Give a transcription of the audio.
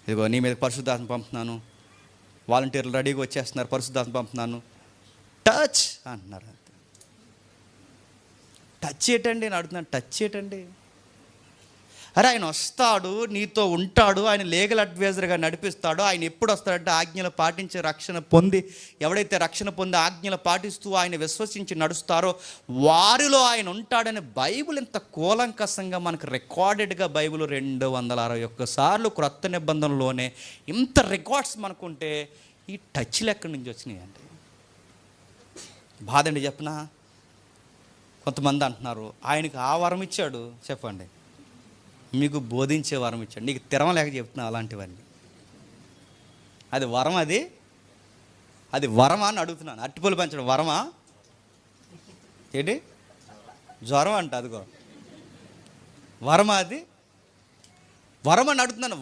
ఇదిగో నీ మీద పరిశుద్ధాత్మ పంపుతున్నాను, వాలంటీర్లు రెడీగా వచ్చేస్తున్నారు, పరిశుద్ధాత్మ పంపుతున్నాను, టచ్ అంటున్నారు. టచ్ ఏంటండి అని అడుగుతున్నాను. టచ్ ఏంటండి? అరే ఆయన వస్తాడు, నీతో ఉంటాడు, ఆయన లీగల్ అడ్వైజర్గా నడిపిస్తాడు. ఆయన ఎప్పుడు వస్తాడంటే ఆజ్ఞలు పాటించి రక్షణ పొంది, ఎవడైతే రక్షణ పొంది ఆజ్ఞలు పాటిస్తూ ఆయన విశ్వసించి నడుస్తారో వారిలో ఆయన ఉంటాడని బైబిల్ ఇంత కూలంకషంగా మనకు రికార్డెడ్గా బైబిల్ 261 సార్లు క్రొత్త నిబంధనలోనే ఇంత రికార్డ్స్ మనకుంటే ఈ టచ్లు ఎక్కడి నుంచి వచ్చినాయండి? బాధండి చెప్పనా. కొంతమంది అంటున్నారు ఆయనకు ఆ వరం ఇచ్చాడు, చెప్పండి, మీకు బోధించే వరం ఇచ్చాడు, నీకు తిరమలేక చెప్తున్నా అలాంటివన్నీ. అది వరం, అది వరమా అని అడుగుతున్నాను. అట్టిపొలు పెంచడం వరమా ఏంటి? జ్వరం అంట, అదిగో వరమా, అది వరం అని అడుగుతున్నాను.